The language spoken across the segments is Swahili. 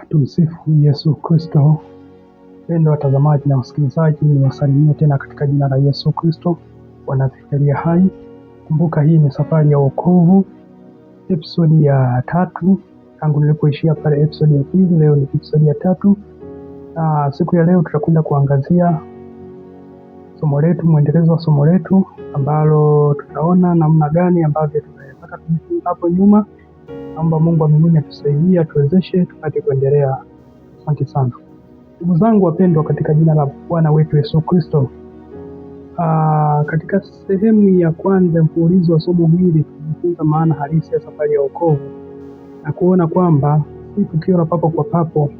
Tumsifu Yesu Kristo. Wapendwa watazamaji na wasikilizaji, ni wasalimia tena katika jina la Yesu Kristo. Wanafikiria hai. Kumbuka hii ni safari ya wokovu, episodi ya 3. Tangu nilipoishia pale episodi ya 2, leo ni episodi ya 3. Siku ya leo tutakwenda kuangazia somo letu, mwendelezo wa somo letu ambalo tutaona namna gani ambavyo tunataka kujifunza hapo nyuma. Naomba Mungu wa mbinguni atusaidie, atuwezeshe tupate kuendelea. Asante sana. Ndugu zangu wapendwa katika jina la Bwana wetu Yesu Kristo. Katika sehemu ya kwanza mfululizo wa somo hili tunajifunza maana halisi ya safari ya wokovu na kuona kwamba si tukio la papo kwa papo,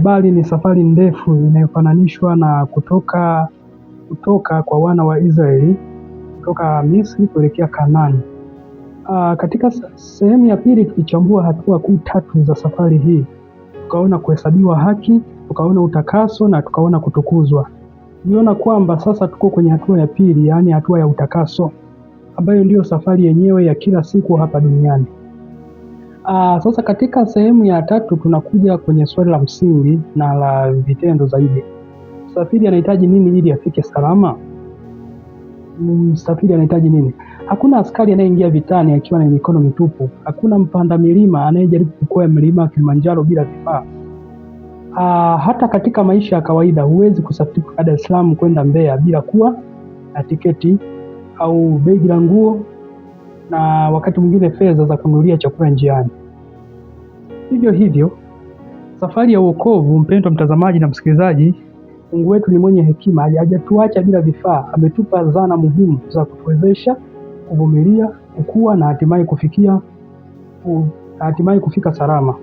bali ni safari ndefu inayofananishwa na kutoka kwa wana wa Israeli kutoka Misri kuelekea Kanaani. Katika sehemu ya pili tukichambua hatua kuu 3 za safari hii, tukaona kuhesabiwa haki, tukaona utakaso na tukaona kutukuzwa. Tuliona kwamba sasa tuko kwenye hatua ya pili, yaani hatua ya utakaso, ambayo ndiyo safari yenyewe ya kila siku hapa duniani. Sasa katika sehemu ya 3 tunakuja kwenye swali la msingi na la vitendo zaidi. Msafiri anahitaji nini ili afike salama? Msafiri anahitaji nini? Hakuna askari anayeingia vitani akiwa na mikono mitupu. Hakuna mpanda milima anayejaribu kukwea mlima Kilimanjaro bila vifaa. Hata katika maisha ya kawaida huwezi kusafiri kutoka Dar es Salaam kwenda Mbeya bila kuwa na tiketi au begi la nguo na wakati mwingine fedha za kununulia chakula njiani. Hivyo hivyo, safari ya wokovu, mpendwa mtazamaji na msikilizaji, Mungu wetu ni mwenye hekima, hajatuacha bila vifaa. Ametupa zana muhimu za kutuwezesha kuvumilia, kukua na hatimaye kufika salama.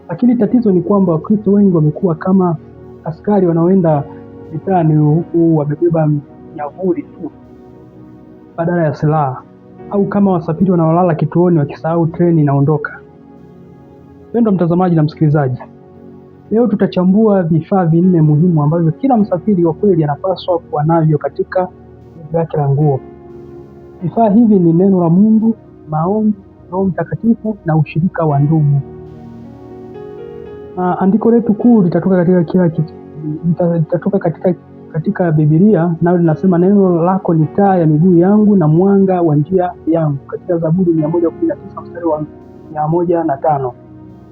Lakini tatizo ni kwamba Wakristo wengi wamekuwa kama askari wanaoenda vitani huku wamebeba nyavuli tu badala ya silaha, au kama wasafiri wanaolala kituoni wakisahau treni inaondoka. Mpendwa mtazamaji na msikilizaji, leo tutachambua vifaa 4 muhimu ambavyo kila msafiri wa kweli anapaswa kuwa navyo katika begi lake la nguo. Vifaa hivi ni neno la Mungu, maombi, Roho Mtakatifu na ushirika wa ndugu. Andiko letu kuu litatoka katika Biblia, nalo linasema neno lako ni taa ya miguu yangu na mwanga wa njia yangu, katika Zaburi 119 mstari wa 105.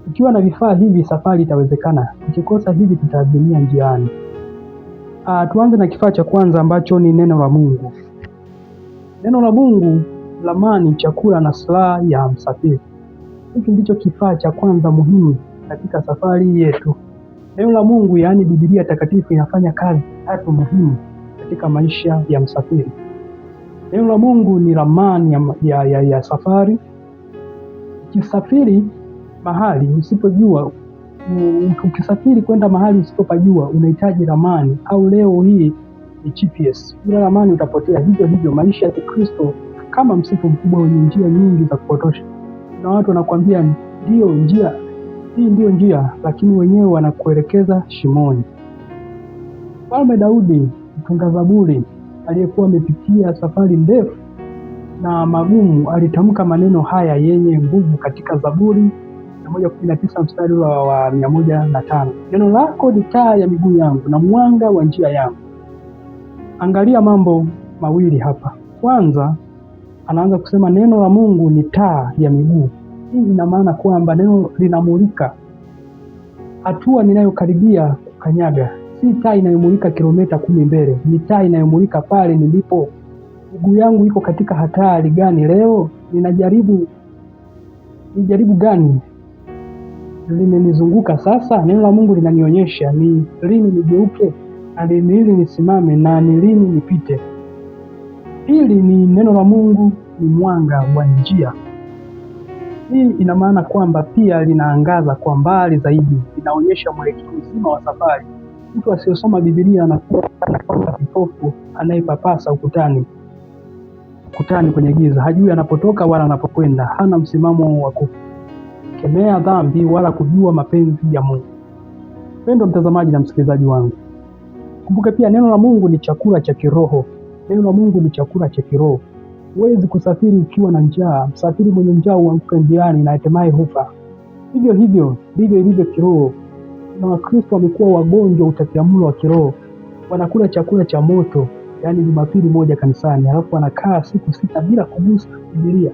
Ukiwa na vifaa hivi safari itawezekana. Ukikosa hivi tutaazimia njiani. Tuanze na kifaa cha kwanza ambacho ni neno la Mungu. Neno la Mungu, lamani, chakula na silaha ya msafiri. Hiki ndicho kifaa cha kwanza muhimu katika safari yetu. Neno la Mungu, yaani Biblia takatifu, inafanya kazi 3 muhimu katika maisha ya msafiri. Neno la Mungu ni lamani ya safari. Ukisafiri mahali usipojua, ukisafiri kwenda mahali usipopajua, unahitaji ramani, au leo hii ni GPS. Bila ramani utapotea. Hivyo maisha ya Kristo kama msitu mkubwa wenye njia nyingi za kupotosha. Na watu wanakuambia ndio njia, hii ndio njia, lakini wenyewe wanakuelekeza shimoni. Mfalme Daudi, mtunga Zaburi, aliyekuwa amepitia safari ndefu na magumu, alitamka maneno haya yenye nguvu katika Zaburi 119 mstari wa 105. Neno lako ni taa ya miguu yangu na mwanga wa njia yangu. Angalia mambo mawili hapa. Kwanza, anaanza kusema neno la Mungu ni taa ya miguu. Hii ina maana kwamba neno linamulika hatua ninayokaribia kukanyaga. Si taa inayomulika kilomita 10 mbele, ni taa inayomulika pale nilipo. Miguu yangu iko katika hatari gani leo? Nijaribu gani limenizunguka sasa? Neno la Mungu linanionyesha ni lini nigeuke na ni lini nisimame na ni lini nipite. Hili ni neno la Mungu ni mwanga wa njia. Hii ina maana kwamba pia linaangaza kwa mbali zaidi, linaonyesha mwelekeo mzima wa safari. Mtu asiyesoma Biblia anakuwa kama kipofu anayepapasa ukutani kwenye giza. Hajui anapotoka wala anapokwenda. Hana msimamo wa kukemea dhambi wala kujua mapenzi ya Mungu. Mpendwa mtazamaji na msikilizaji wangu, kumbuka pia neno la Mungu ni chakula cha kiroho. Neno la Mungu ni chakula cha kiroho. Huwezi kusafiri ukiwa na njaa. Msafiri mwenye njaa huanguka njiani na hatimaye hufa. Vivyo hivyo ndivyo ilivyo kiroho. Na Wakristo wamekuwa wagonjwa utapiamlo wa kiroho. Wanakula chakula cha moto, yaani Jumapili moja kanisani, alafu wanakaa siku 6 bila kugusa Biblia.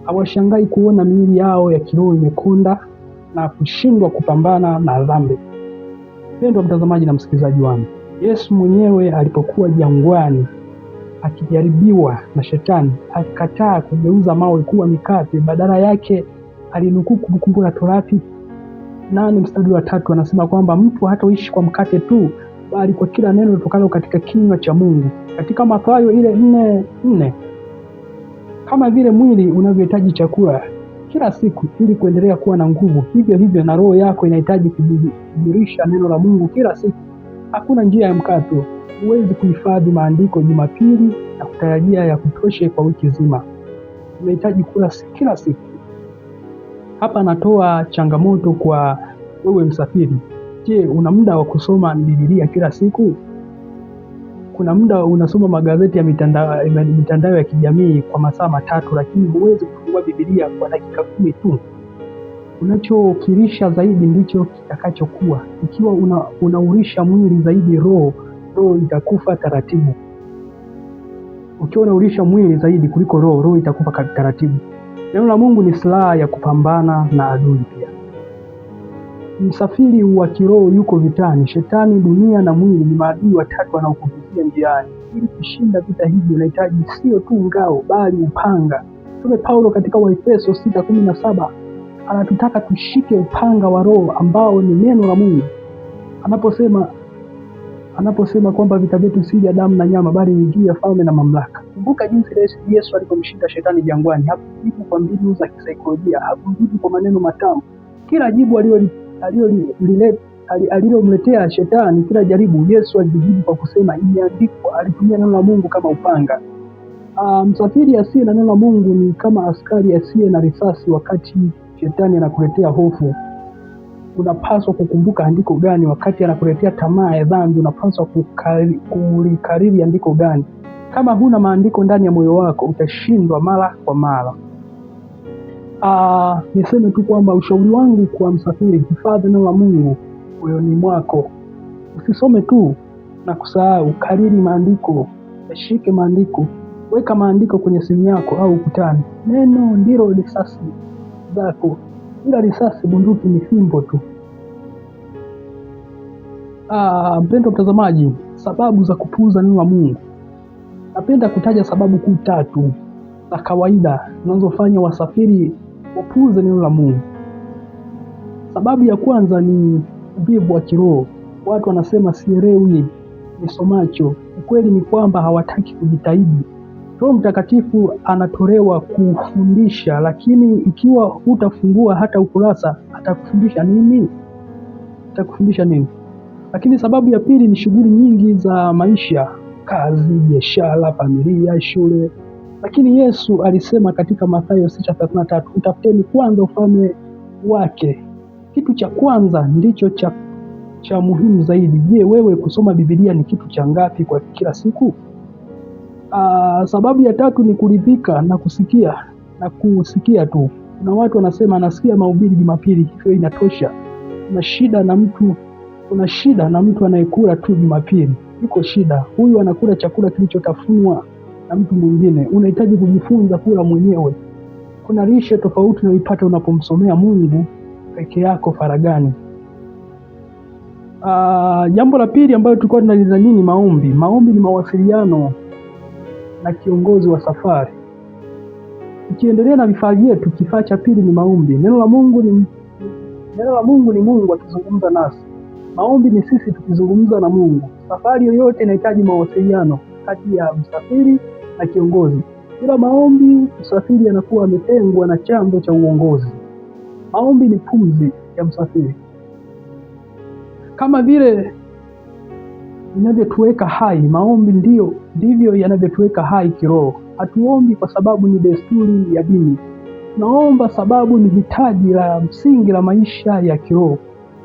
Hawashangai kuona miili yao ya kiroho imekonda na kushindwa kupambana na dhambi. Mpendwa mtazamaji na msikilizaji wangu, Yesu mwenyewe alipokuwa jangwani akijaribiwa na Shetani, alikataa kugeuza mawe kuwa mikate. Badala yake alinukuu Kumbukumbu la Torati 8:3, anasema kwamba mtu hataishi kwa mkate tu, bali kwa kila neno litokalo katika kinywa cha Mungu. Katika Mathayo 4:4, kama vile mwili unavyohitaji chakula kila siku ili kuendelea kuwa na nguvu, hivyo hivyo na roho yako inahitaji kujirisha neno la Mungu kila siku. Hakuna njia ya mkato. Huwezi kuhifadhi maandiko Jumapili na kutarajia ya kutosha kwa wiki nzima. Unahitaji kula kila siku. Hapa natoa changamoto kwa wewe msafiri. Je, una muda wa kusoma Biblia kila siku? Kuna muda unasoma magazeti ya mitandao ya kijamii kwa masaa 3, lakini huwezi kufungua Biblia kwa dakika 10 tu. Unachokirisha zaidi ndicho kitakachokuwa. Ikiwa unaurisha mwili zaidi roho itakufa taratibu. Ukiwa unaurisha mwili zaidi kuliko roho itakufa taratibu. Neno la Mungu ni silaha ya kupambana na adui pia. Msafiri wa kiroho yuko vitani. Shetani, dunia na mwili ni maadui watatu wanaokuvizia njiani. Ili kushinda vita hivi unahitaji sio tu ngao bali upanga. Mtume Paulo katika Waefeso 6:17 anatutaka tushike upanga wa Roho ambao ni neno la Mungu. Anaposema kwamba vita vyetu si vya damu na nyama bali ni juu ya falme na mamlaka. Kumbuka jinsi Yesu alipomshinda Shetani jangwani. Hakujibu kwa mbinu za kisaikolojia, hakujibu kwa maneno matamu. Kila jibu alilomletea Shetani, kila jaribu Yesu alijibu kwa kusema imeandikwa. Alitumia neno la Mungu kama upanga. Msafiri asiye na neno la Mungu ni kama askari asiye na risasi. Wakati Shetani anakuletea hofu, unapaswa kukumbuka andiko gani? Wakati anakuletea tamaa ya dhambi, unapaswa kulikariri andiko gani? Kama huna maandiko ndani ya moyo wako, utashindwa mara kwa mara. Niseme tu kwamba ushauri wangu kwa msafiri, hifadhi neno la Mungu moyoni mwako. Usisome tu na kusahau, kariri maandiko, yashike maandiko, weka maandiko kwenye simu yako au ukutani. Neno ndilo risasi zako. Bila risasi bunduki ni fimbo tu. Mpendwa mtazamaji, sababu za kupuuza neno la Mungu. Napenda kutaja sababu kuu 3 za kawaida zinazofanya wasafiri wapuuze neno la Mungu. Sababu ya kwanza ni uvivu wa kiroho. Watu wanasema sielewi nisomacho. Ukweli ni kwamba hawataki kujitahidi. Roho Mtakatifu anatolewa kufundisha, lakini ikiwa hutafungua hata ukurasa, atakufundisha nini? Lakini sababu ya pili ni shughuli nyingi za maisha, kazi, biashara, familia, shule. Lakini Yesu alisema katika Mathayo 6:33, utafuteni kwanza ufalme wake. Kitu cha kwanza ndicho cha muhimu zaidi. Je, wewe kusoma Biblia ni kitu cha ngapi kwa kila siku? Sababu ya 3 ni kuridhika na kusikia tu. Kuna watu wanasema anasikia mahubiri Jumapili, hiyo inatosha. Kuna shida na mtu anayekula tu Jumapili. Iko shida. Huyu anakula chakula kilichotafunwa na mtu mwingine. Unahitaji kujifunza kula mwenyewe. Kuna lishe tofauti unayoipata unapomsomea Mungu peke yako faragani. Jambo la pili ambalo tulikuwa tunalizania maombi. Maombi ni mawasiliano na kiongozi wa safari. Ukiendelea na vifaa vyetu, kifaa cha pili ni maombi. Neno la Mungu ni Mungu akizungumza nasi. Maombi ni sisi tukizungumza na Mungu. Safari yoyote inahitaji mawasiliano kati ya msafiri na kiongozi. Bila maombi, msafiri anakuwa ametengwa na chanzo cha uongozi. Maombi ni pumzi ya msafiri. Kama vile inavyotuweka hai, maombi ndivyo yanavyotuweka hai kiroho. Hatuombi kwa sababu ni desturi ya dini. Tunaomba sababu ni hitaji la msingi la maisha ya kiroho.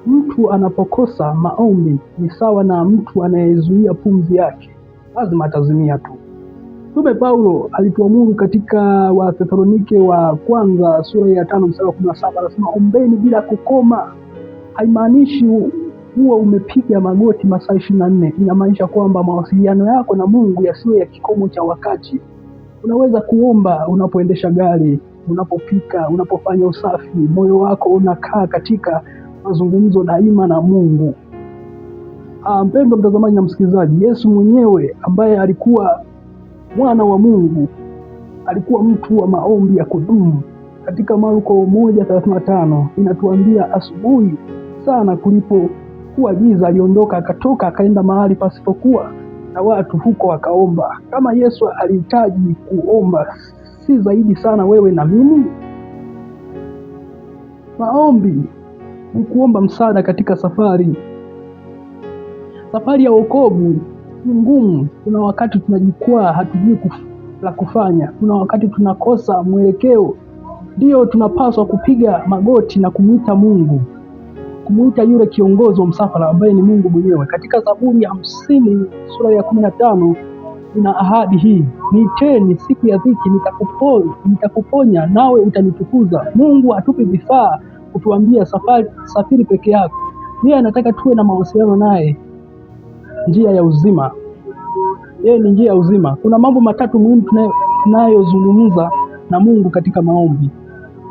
Mtu anapokosa maombi ni sawa na mtu anayezuia pumzi yake. Lazima atazimia tu. Mtume Paulo alituamuru katika Wathesalonike wa kwanza sura ya 5 mstari wa 17, anasema ombeni bila kukoma. Haimaanishi huwa umepiga magoti masaa 24. Inamaanisha kwamba mawasiliano yako na Mungu yasiwe ya kikomo cha wakati. Unaweza kuomba unapoendesha gari, unapopika, unapofanya usafi. Moyo wako unakaa katika mazungumzo daima na Mungu. Mpendwa mtazamaji na msikilizaji, Yesu mwenyewe ambaye alikuwa mwana wa Mungu alikuwa mtu wa maombi ya kudumu. Katika Marko 1:35 inatuambia asubuhi sana kulipokuwa giza aliondoka, akatoka akaenda mahali pasipokuwa na watu, huko akaomba. Kama Yesu alihitaji kuomba, si zaidi sana wewe na mimi? Maombi ni kuomba msaada katika safari ya wokovu. Ni ngumu. Kuna wakati tunajikwaa, hatujui la kufanya. Kuna wakati tunakosa mwelekeo. Ndio tunapaswa kupiga magoti na kumuita Mungu, kumuita yule kiongozi wa msafara ambaye ni Mungu mwenyewe. Katika Zaburi ya 50 sura ya 15 ina ahadi hii: niiteni siku ya dhiki, nitakuponya nawe utanitukuza. Mungu hatupi vifaa kutuambia safiri peke yako. Yeye anataka tuwe na mawasiliano naye. Njia ya uzima. Yeye ni njia ya uzima. Kuna mambo matatu muhimu tunayozungumza na Mungu katika maombi.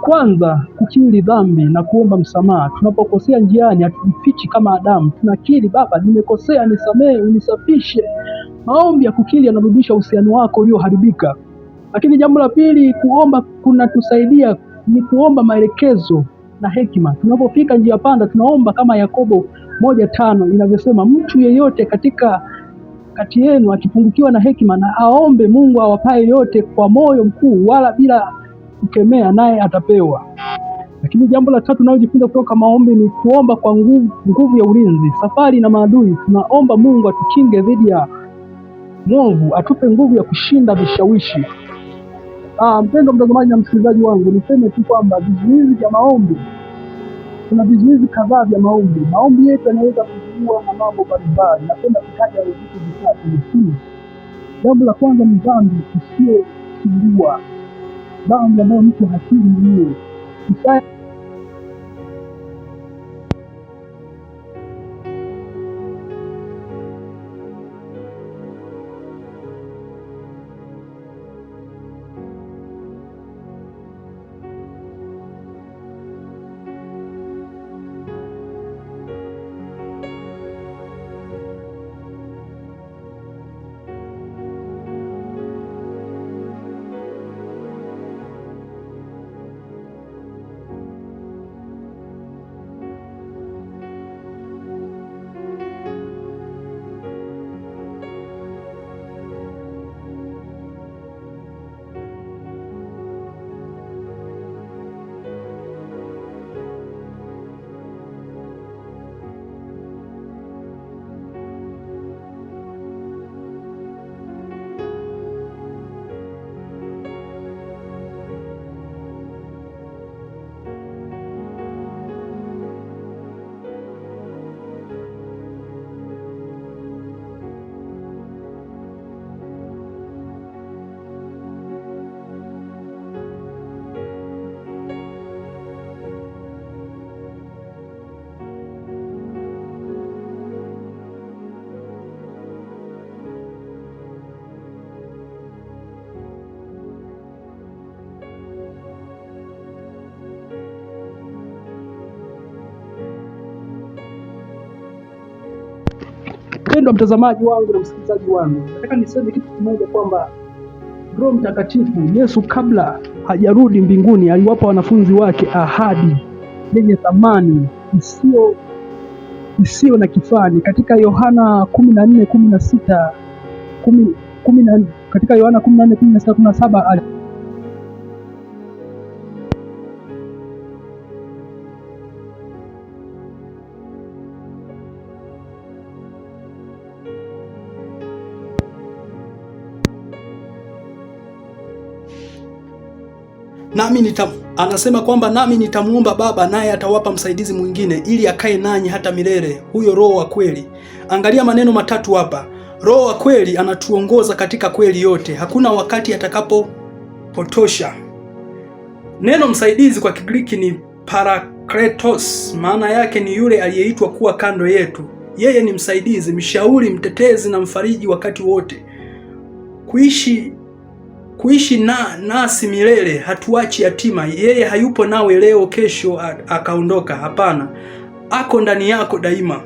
Kwanza, kukiri dhambi na kuomba msamaha. Tunapokosea njiani hatujifichi kama Adamu. Tunakiri, Baba, nimekosea, nisamehe, unisafishe. Maombi ya kukiri yanarudisha uhusiano wako ulioharibika. Lakini jambo la pili, kuomba kunatusaidia ni kuomba maelekezo na hekima. Tunapofika njia panda, tunaomba kama Yakobo 1:5 inavyosema, mtu yeyote kati yenu akipungukiwa na hekima na aombe Mungu awapaye yote kwa moyo mkuu wala bila kukemea, naye atapewa. Lakini jambo la tatu tunalojifunza kutoka maombi ni kuomba kwa nguvu ya ulinzi. Safari na maadui, tunaomba Mungu atukinge dhidi ya mwovu, atupe nguvu ya kushinda vishawishi. Mpendwa mtazamaji na msikilizaji wangu, niseme tu kwamba vizuizi vya maombi, kuna vizuizi kadhaa vya maombi. Maombi yetu yanaweza kuzuiwa na mambo mbalimbali. Napenda kutaja vitu vitatu. Jambo la kwanza ni dhambi isiyokiriwa, dhambi ambayo mtu hakiri mwenyewe. Mpendwa mtazamaji wangu na msikilizaji wangu, nataka niseme kitu kimoja kwamba Roho Mtakatifu, Yesu kabla hajarudi mbinguni, aliwapa wanafunzi wake ahadi yenye thamani isiyo na kifani. Katika Yohana 14:16, katika Yohana 14:16-17 anasema kwamba nami nitamuomba Baba, naye atawapa msaidizi mwingine ili akae nanyi hata milele, huyo Roho wa kweli. Angalia maneno matatu hapa: Roho wa kweli anatuongoza katika kweli yote, hakuna wakati atakapopotosha. Neno msaidizi kwa Kigiriki ni Parakletos, maana yake ni yule aliyeitwa kuwa kando yetu. Yeye ni msaidizi, mshauri, mtetezi na mfariji wakati wote. Kuishi nasi milele, hatuachi yatima. Yeye hayupo nawe leo kesho akaondoka. Hapana, ako ndani yako daima.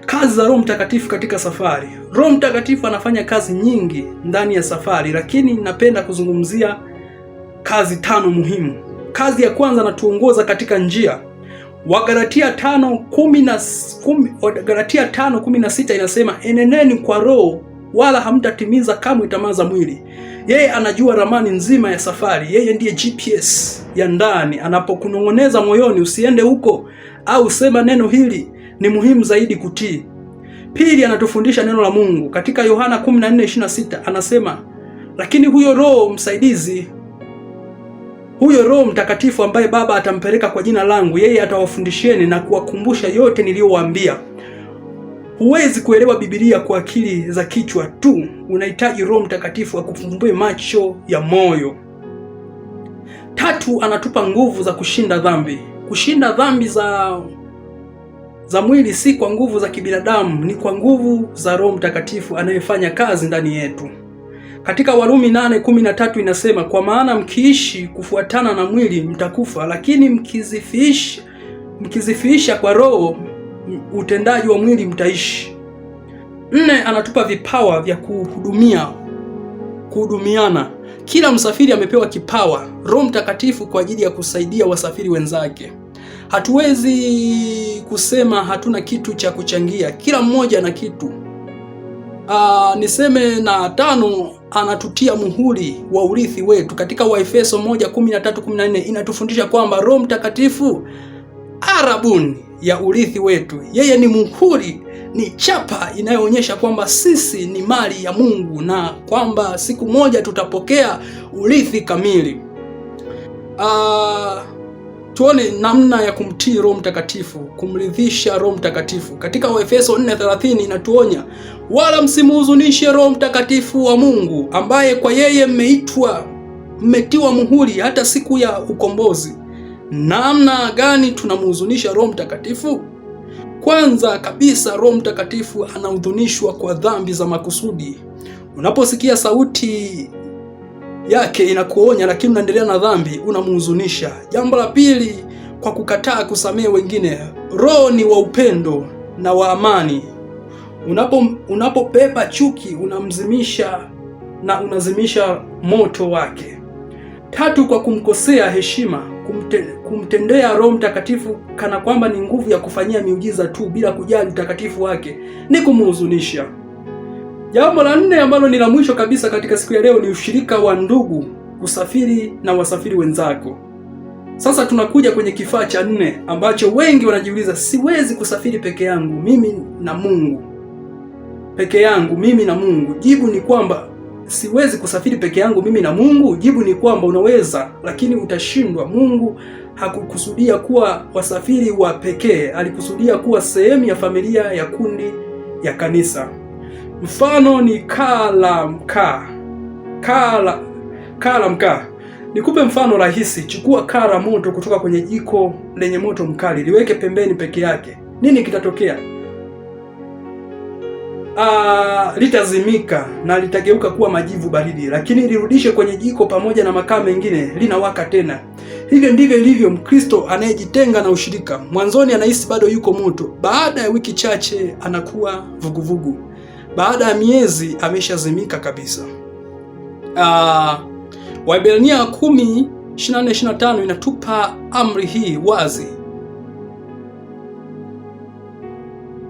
Kazi za Roho Mtakatifu katika safari. Roho Mtakatifu anafanya kazi nyingi ndani ya safari, lakini napenda kuzungumzia kazi 5 muhimu. Kazi ya kwanza, anatuongoza katika njia. Wagalatia 5:16 inasema, eneneni kwa Roho wala hamtatimiza kamwe tamaa za mwili. Yeye anajua ramani nzima ya safari. Yeye ndiye GPS ya ndani. Anapokunong'oneza moyoni, usiende huko au sema neno hili, ni muhimu zaidi kutii. Pili, anatufundisha neno la Mungu. Katika Yohana 14:26 anasema, lakini huyo Roho msaidizi, huyo Roho Mtakatifu ambaye Baba atampeleka kwa jina langu, yeye atawafundisheni na kuwakumbusha yote niliyowaambia. Huwezi kuelewa Biblia kwa akili za kichwa tu. Unahitaji Roho Mtakatifu akufumbue macho ya moyo. Tatu, anatupa nguvu za kushinda dhambi. Kushinda dhambi za mwili si kwa nguvu za kibinadamu, ni kwa nguvu za Roho Mtakatifu anayefanya kazi ndani yetu. Katika Warumi 8:13 inasema, kwa maana mkiishi kufuatana na mwili mtakufa, lakini mkizifiisha kwa Roho utendaji wa mwili mtaishi. 4, anatupa vipawa vya kuhudumiana. Kila msafiri amepewa kipawa Roho Mtakatifu kwa ajili ya kusaidia wasafiri wenzake. Hatuwezi kusema hatuna kitu cha kuchangia, kila mmoja na kitu. Niseme na 5, anatutia muhuri wa urithi wetu. Katika Waefeso 1:13-14 inatufundisha kwamba Roho Mtakatifu arabuni ya urithi wetu. Yeye ni muhuri, ni chapa inayoonyesha kwamba sisi ni mali ya Mungu na kwamba siku moja tutapokea urithi kamili. Tuone namna ya kumtii Roho Mtakatifu, kumridhisha Roho Mtakatifu. Katika Waefeso 4:30 inatuonya, wala msimuhuzunishe Roho Mtakatifu wa Mungu, ambaye kwa yeye mmetiwa muhuri hata siku ya ukombozi. Namna gani tunamhuzunisha Roho Mtakatifu? Kwanza kabisa, Roho Mtakatifu anahuzunishwa kwa dhambi za makusudi. Unaposikia sauti yake inakuonya lakini unaendelea na dhambi, unamhuzunisha. Jambo la pili, kwa kukataa kusamehe wengine. Roho ni wa upendo na wa amani. Unapopepa chuki, unamzimisha na unazimisha moto wake. Tatu, kwa kumkosea heshima, kumtendea Roho Mtakatifu kana kwamba ni nguvu ya kufanyia miujiza tu bila kujali utakatifu wake, ni kumhuzunisha. Jambo la 4 ambalo ni la mwisho kabisa katika siku ya leo ni ushirika wa ndugu, kusafiri na wasafiri wenzako. Sasa tunakuja kwenye kifaa cha 4 ambacho wengi wanajiuliza, siwezi kusafiri peke yangu, mimi na Mungu. Peke yangu, mimi na Mungu. Jibu ni kwamba siwezi kusafiri peke yangu mimi na Mungu. Jibu ni kwamba unaweza, lakini utashindwa. Mungu hakukusudia kuwa wasafiri wa pekee, alikusudia kuwa sehemu ya familia ya kundi ya kanisa. Mfano ni kaa la mkaa. Nikupe mfano rahisi. Chukua kaa la moto kutoka kwenye jiko lenye moto mkali, liweke pembeni peke yake. Nini kitatokea? Litazimika na litageuka kuwa majivu baridi, lakini lirudishe kwenye jiko pamoja na makaa mengine, linawaka tena. Hivyo ndivyo ilivyo Mkristo anayejitenga na ushirika. Mwanzoni anahisi bado yuko moto, baada ya wiki chache anakuwa vuguvugu, baada ya miezi ameshazimika kabisa. Waebrania 10:24-25 inatupa amri hii wazi.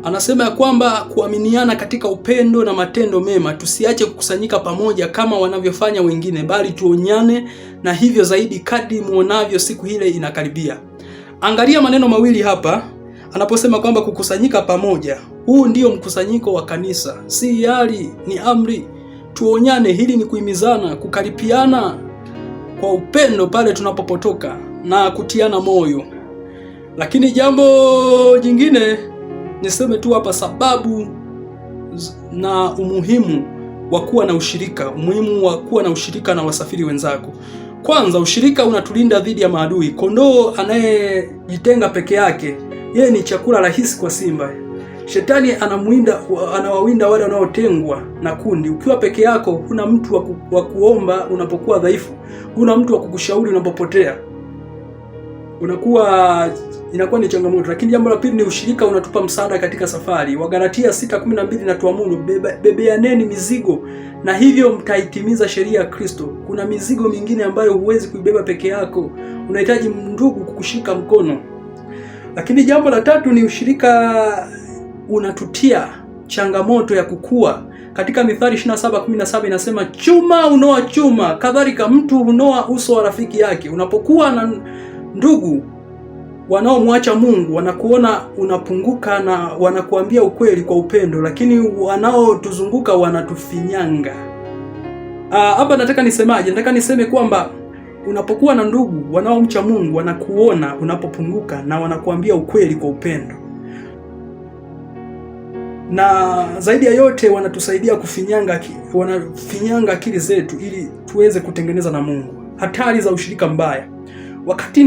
Anasema ya kwamba kuaminiana katika upendo na matendo mema, tusiache kukusanyika pamoja kama wanavyofanya wengine, bali tuonyane, na hivyo zaidi kadri muonavyo siku ile inakaribia. Angalia maneno mawili hapa, anaposema kwamba kukusanyika pamoja. Huu ndio mkusanyiko wa kanisa, si hiari, ni amri. Tuonyane, hili ni kuhimizana, kukaripiana kwa upendo pale tunapopotoka na kutiana moyo. Lakini jambo jingine niseme tu hapa, sababu na umuhimu wa kuwa na ushirika, umuhimu wa kuwa na ushirika na wasafiri wenzako. Kwanza, ushirika unatulinda dhidi ya maadui. Kondoo anayejitenga peke yake, yeye ni chakula rahisi kwa simba. Shetani anawawinda wale wanaotengwa na kundi. Ukiwa peke yako, huna mtu wa kuomba unapokuwa dhaifu, huna mtu wa kukushauri unapopotea, inakuwa ni changamoto. Lakini jambo la pili ni ushirika unatupa msaada katika safari. Wagalatia 6:12 inatuamuru, bebeaneni mizigo na hivyo mtaitimiza sheria ya Kristo. Kuna mizigo mingine ambayo huwezi kuibeba peke yako, unahitaji ndugu kukushika mkono. Lakini jambo la tatu ni ushirika unatutia changamoto ya kukua. Katika Mithali 27:17 inasema, chuma unoa chuma, kadhalika mtu unoa uso wa rafiki yake. Unapokuwa na ndugu wanaomwacha Mungu, wanakuona unapunguka na wanakuambia ukweli kwa upendo, lakini wanaotuzunguka wanatufinyanga. Hapa nataka nisemaje? Nataka niseme kwamba unapokuwa na ndugu wanaomcha Mungu, wanakuona unapopunguka na wanakuambia ukweli kwa upendo, na zaidi ya yote wanatusaidia wanafinyanga akili zetu ili tuweze kutengeneza na Mungu. Hatari za ushirika mbaya. Wakati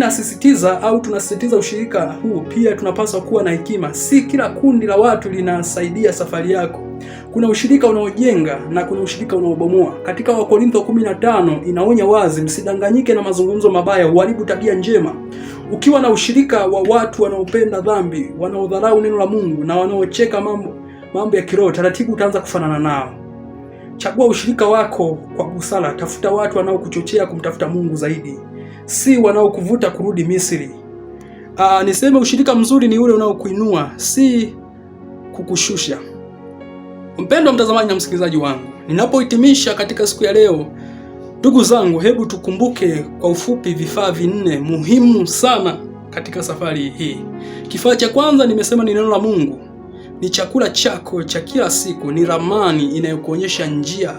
tunasisitiza ushirika huu, pia tunapaswa kuwa na hekima. Si kila kundi la watu linasaidia safari yako. Kuna ushirika unaojenga na kuna ushirika unaobomoa. Katika Wakorintho 15 inaonya wazi, msidanganyike na mazungumzo mabaya, uharibu tabia njema. Ukiwa na ushirika wa watu wanaopenda dhambi, wanaodharau neno la Mungu na wanaocheka mambo ya kiroho, taratibu utaanza kufanana nao. Chagua ushirika wako kwa busara. Tafuta watu wanaokuchochea kumtafuta Mungu zaidi, si wanaokuvuta kurudi Misri. Niseme ushirika mzuri ni ule unaokuinua, si kukushusha. Mpendwa mtazamaji na msikilizaji wangu, ninapohitimisha katika siku ya leo, ndugu zangu, hebu tukumbuke kwa ufupi vifaa 4 muhimu sana katika safari hii. Kifaa cha kwanza nimesema ni neno la Mungu. Ni chakula chako cha kila siku, ni ramani inayokuonyesha njia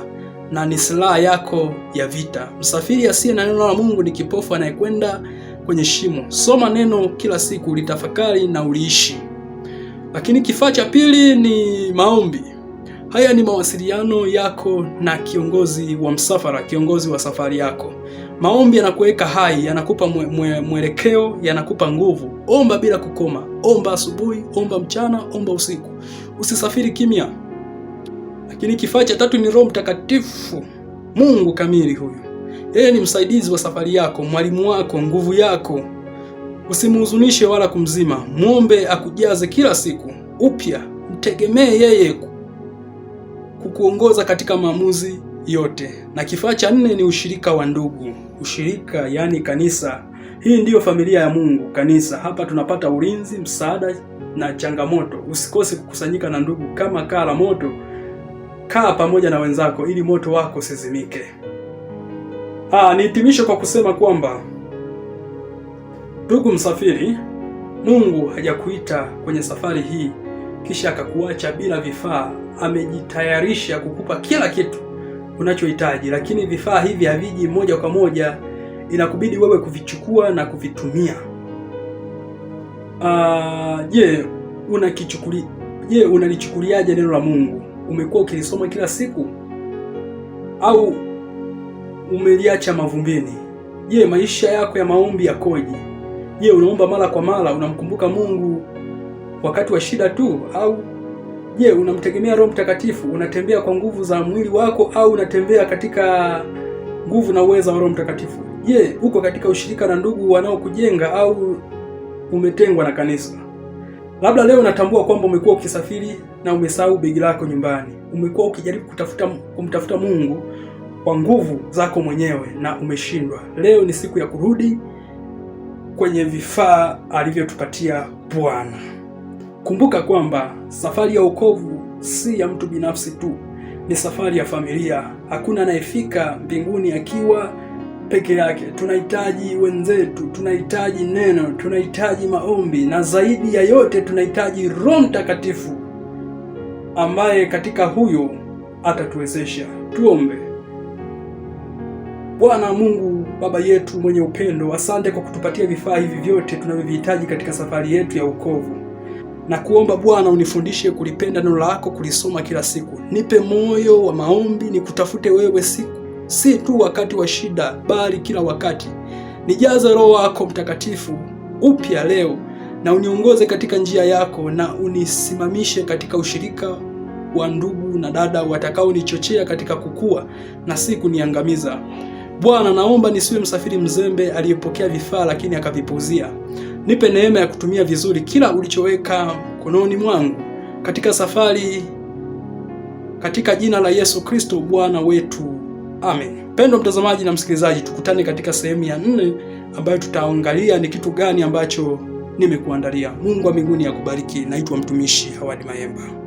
na ni silaha yako ya vita. Msafiri asiye na neno la Mungu ni kipofu anayekwenda kwenye shimo. Soma neno kila siku, litafakari na uliishi. Lakini kifaa cha pili ni maombi. Haya ni mawasiliano yako na kiongozi wa msafara, kiongozi wa safari yako. Maombi yanakuweka hai, yanakupa mwelekeo, yanakupa nguvu. Omba bila kukoma. Omba asubuhi, omba mchana, omba usiku. Usisafiri kimya. Lakini kifaa cha tatu ni Roho Mtakatifu, Mungu kamili huyu. Yeye ni msaidizi wa safari yako, mwalimu wako, nguvu yako. Usimhuzunishe wala kumzima. Muombe akujaze kila siku upya. Mtegemee yeye kukuongoza katika maamuzi yote. Na kifaa cha 4 ni ushirika wa ndugu. Ushirika yani kanisa. Hii ndiyo familia ya Mungu, kanisa. Hapa tunapata ulinzi, msaada na changamoto. Usikose kukusanyika na ndugu kama kaa la moto. Kaa pamoja na wenzako ili moto wako usizimike. Nihitimishe kwa kusema kwamba, ndugu msafiri, Mungu hajakuita kwenye safari hii kisha akakuacha bila vifaa. Amejitayarisha kukupa kila kitu unachohitaji, lakini vifaa hivi haviji moja kwa moja, inakubidi wewe kuvichukua na kuvitumia. Unalichukuliaje neno la Mungu? Umekuwa ukilisoma kila siku au umeliacha mavumbini? Maisha yako ya maombi yakoje? Unaomba mara kwa mara, unamkumbuka Mungu wakati wa shida tu, au unamtegemea Roho Mtakatifu? Unatembea kwa nguvu za mwili wako au unatembea katika nguvu na uwezo wa Roho Mtakatifu? Uko katika ushirika na ndugu wanaokujenga au umetengwa na kanisa? Labda leo unatambua kwamba umekuwa ukisafiri na umesahau begi lako nyumbani. Umekuwa ukijaribu kumtafuta Mungu kwa nguvu zako mwenyewe na umeshindwa. Leo ni siku ya kurudi kwenye vifaa alivyotupatia Bwana. Kumbuka kwamba safari ya wokovu si ya mtu binafsi tu, ni safari ya familia. Hakuna anayefika mbinguni akiwa peke yake. Tunahitaji wenzetu, tunahitaji neno, tunahitaji maombi, na zaidi ya yote tunahitaji Roho Mtakatifu ambaye katika huyo atatuwezesha. Tuombe. Bwana Mungu Baba yetu mwenye upendo, asante kwa kutupatia vifaa hivi vyote tunavyovihitaji katika safari yetu ya wokovu. na kuomba Bwana unifundishe kulipenda neno lako, kulisoma kila siku. Nipe moyo wa maombi, nikutafute wewe si tu wakati wa shida, bali kila wakati. Nijaze Roho wako Mtakatifu upya leo, na uniongoze katika njia yako, na unisimamishe katika ushirika wa ndugu na dada watakao nichochea katika kukua na si kuniangamiza. Bwana, naomba nisiwe msafiri mzembe aliyepokea vifaa lakini akavipuuzia. Nipe neema ya kutumia vizuri kila ulichoweka mkononi mwangu katika safari, katika jina la Yesu Kristo Bwana wetu. Amen. Mpendwa mtazamaji na msikilizaji, tukutane katika sehemu ya 4 ambayo tutaangalia ni kitu gani ambacho nimekuandalia. Mungu wa mbinguni akubariki. Naitwa mtumishi Hawadi Mayemba.